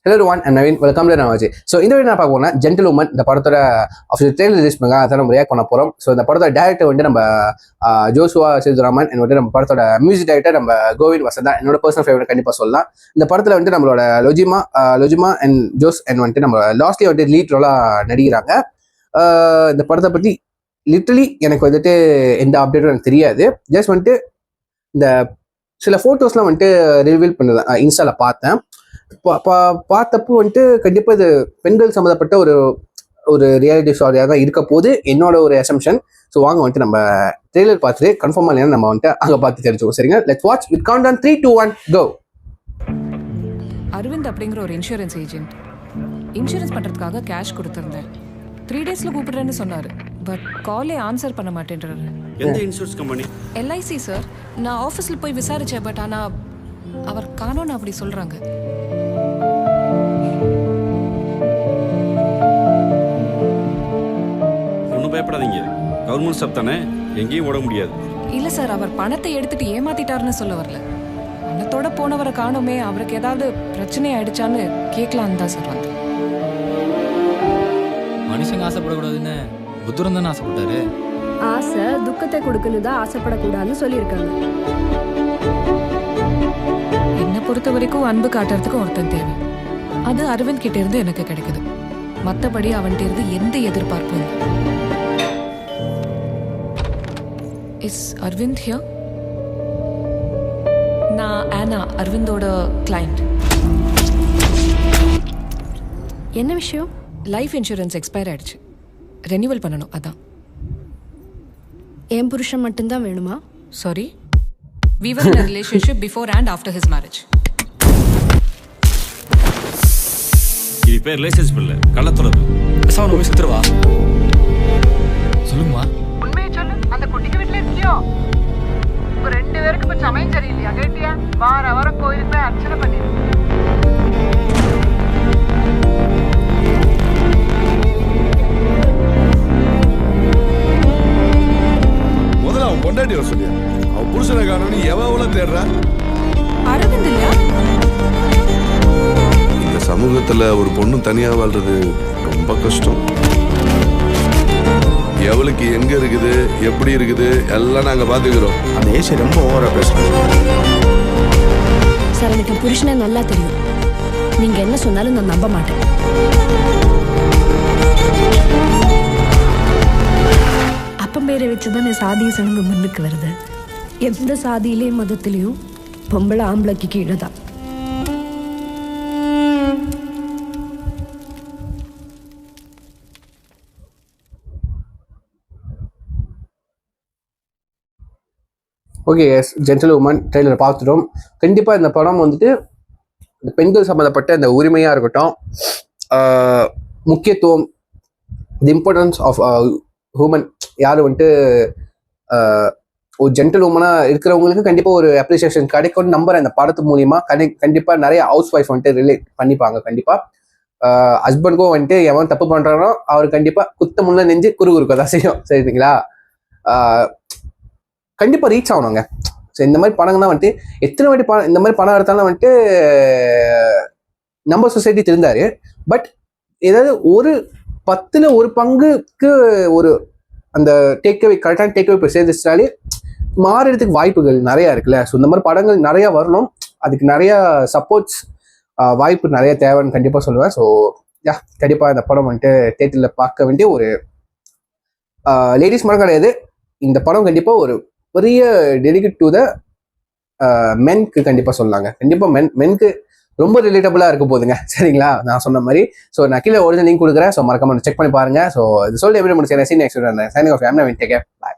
Hello everyone, I'm Naveen. Welcome to Navaji. So இந்த video நான் பார்க்க போனா ஜென்டில்வுமன் இந்த படத்தோட அஃபிஷியல் ட்ரெய்லர் ரிலீஸ் பண்ணாங்க. அத நம்ம ரியாக்ட் பண்ண போறோம். ஸோ இந்த படத்தோட டைரக்டர் வந்து நம்ம ஜோஷுவா சேதுராமன் and நம்ம படத்தோட மியூசிக் டைரக்டர் நம்ம கோவிந்த் வசந்தா. என்னோட பர்சனல் ஃபேவரட் கண்டிப்பா சொல்லலாம். இந்த படத்துல வந்து நம்மளோட லொஜிமா அண்ட் ஜோஸ் அண்ட் வந்துட்டு நம்ம லாஸ்ட்லி வந்து லீட் ரோலா நடிக்கிறாங்க. இந்த படத்தை பத்தி லிட்டரலி எனக்கு வந்துட்டு எந்த அப்டேட்டும் எனக்கு தெரியாது. ஜஸ்ட் வந்துட்டு இந்த சில ஃபோட்டோஸ்லாம் வந்துட்டு ரிவீல் பண்ணுது இன்ஸ்டால பார்த்தேன். பார்த்தப்போ வந்துட்டு கண்டிப்பா இது பெண்கள் சம்மந்தப்பட்ட ஒரு ரியாலிட்டி ஸ்டோரியாக தான் இருக்க போது என்னோட ஒரு அசம்ஷன். ஸோ வாங்க வந்துட்டு நம்ம ட்ரெய்லர் பார்த்துட்டு கன்ஃபார்மா இல்லையா நம்ம வந்துட்டு அங்கே பார்த்து தெரிஞ்சுக்கோம். சரிங்க, let's watch with count on 3, 2, 1 கோ. அரவிந்த் அப்படிங்கிற ஒரு இன்சூரன்ஸ் ஏஜென்ட். இன்சூரன்ஸ் பண்றதுக்காக கேஷ் கொடுத்துருந்தேன். 3 டேஸ்ல கூப்பிடுறேன்னு சொன்னாரு. பட் காலே ஆன்சர் பண்ண மாட்டேன்றாரு. எந்த இன்சூரன்ஸ் கம்பெனி? LIC sir. நான் ஆஃபீஸில் போய் விசாரிச்சேன். பட் ஆனால் அவர் காணோன்னு அப்படி சொல்றாங்க. ஒன்றும் பயப்படாதீங்க, கவர்மெண்ட் ஸ்டாப் தானே, எங்கேயும் ஓட முடியாது. இல்லை சார், அவர் பணத்தை எடுத்துட்டு ஏமாத்திட்டாருன்னு சொல்ல வரல. பணத்தோட போனவரை காணோமே, அவருக்கு ஏதாவது பிரச்சனை ஆயிடுச்சான்னு கேட்கலான்னு தான் சார் வந்து. மனுஷங்க ஆசைப்படக்கூடாதுன்னு புத்தரம் தானே ஆசைப்பட்டாரு. ஆசை துக்கத்தை கொடுக்கணும் தான் ஆசைப்படக்கூடாதுன்னு சொல்லியிருக்காங்க. என்னை பொறுத்த வரைக்கும் அன்பு காட்டுறதுக்கு ஒருத்தன் தேவை. அது அரவிந்த் கிட்ட இருந்து எனக்கு கிடைக்குது. மற்றபடி அவன்கிட்ட இருந்து எந்த எதிர்பார்ப்பும் இல்லை. Is Aravind here? நான் ஆனா, அரவிந்தோட கிளைண்ட். என்ன விஷயம்? லைஃப் இன்சூரன்ஸ் எக்ஸ்பயர் ஆயிடுச்சு, ரெனியூவல் பண்ணணும். அதான். என் புருஷன் மட்டும்தான் வேணுமா? Sorry, we were in a relationship before and after his marriage. இது பேர் ரிலேஷன்ஷிப் இல்லை, கள்ளத்துறவு. சார் போய் சுத்துருவா. சொல்லுங்கம்மா. உண்மையை சொல்லு, அந்த குட்டிக்கு வீட்டுல இருக்கியோ? உங்க 2 பேருக்கு இப்ப சமயம் சரியில்லையா? கேட்டியா? வாரம் கோயிலுக்கு போய் அர்ச்சனை பண்ணிடு. முதல்ல அவன் பொண்டாட்டி வர சொல்லியா? அவன் புருஷனை காணோன்னு எவ்வளவு தேடுறா? அரவிந்த் இல்லையா? இந்த சமூகத்துல ஒரு பொண்ணு தனியா வாழ்றது ரொம்ப கஷ்டம். எவளுக்கு எங்க இருக்குது, எப்படி இருக்குது எல்லாம் நாங்க பாத்துக்கிறோம். அந்த ஏசி ரொம்ப ஓவரா பேசுறோம் சார். எனக்கு புருஷனை நல்லா தெரியும். நீங்க என்ன சொன்னாலும் நான் நம்ப மாட்டேன். அப்பம் பேரை வச்சுதான் சாதிய சனங்க முன்னுக்கு வருது. எந்த சாதியிலையும் மதத்திலையும் பொம்பளை ஆம்பளைக்கு கீழே தான். ஓகே, எஸ், ஜென்டில்வுமன் ட்ரெய்லர் பார்த்துட்டோம். கண்டிப்பாக இந்த படம் வந்துட்டு இந்த பெண்கள் சம்மந்தப்பட்ட இந்த உரிமையாக இருக்கட்டும், முக்கியத்துவம், தி இம்பார்ட்டன்ஸ் ஆஃப் ஹூமன், யார் வந்துட்டு ஒரு ஜென்டில்வுமனாக இருக்கிறவங்களுக்கு கண்டிப்பாக ஒரு அப்ரிசியேஷன் கிடைக்கும்னு நம்புறேன். இந்த படத்து மூலியமா கண்டிப்பாக நிறைய ஹவுஸ் ஒய்ஃப் வந்துட்டு ரிலேட் பண்ணிப்பாங்க. கண்டிப்பாக ஹஸ்பண்டுக்கும் வந்துட்டு எவன் தப்பு பண்ணுறானோ அவர் கண்டிப்பாக குத்தமுள்ள நெஞ்சு குறுக்க தான் செய்யும். சரிங்களா? கண்டிப்பாக ரீச் ஆகணுங்க. ஸோ இந்த மாதிரி படங்கள் தான் வந்துட்டு எத்தனை வாட்டி இந்த மாதிரி படம் எடுத்தாலும் வந்துட்டு நம்ம சொசைட்டி திருந்தாரு. பட் ஏதாவது ஒரு 10ல் 1 பங்குக்கு ஒரு அந்த டேக்அவே கரெக்டான டேக்அவே போய் சேர்ந்துச்சாலே மாறுறதுக்கு வாய்ப்புகள் நிறையா இருக்குல்ல. ஸோ இந்த மாதிரி படங்கள் நிறையா வரணும். அதுக்கு நிறையா சப்போர்ட்ஸ் வாய்ப்பு நிறைய தேவைன்னு கண்டிப்பாக சொல்லுவேன். ஸோ கண்டிப்பாக இந்த படம் வந்துட்டு தேட்டரில் பார்க்க வேண்டிய ஒரு லேடிஸ் படம் கிடையாது. இந்த படம் கண்டிப்பாக ஒரு பெரிய டெடிகேட் டு த மென்க்கு கண்டிப்பாக சொல்லலாங்க. கண்டிப்பாக மென்க்கு ரொம்ப ரிலேட்டபுளாக இருக்க போதுங்க. சரிங்களா? நான் சொன்ன மாதிரி. ஸோ நான் கீழே ஒரிஜினல் லிங்க் கொடுக்குறேன். ஸோ மறக்காம செக் பண்ணி பாருங்க. ஸோ இது சொல்லி எப்படி முடிச்சு next signing off. I am Naveen. Take care. By.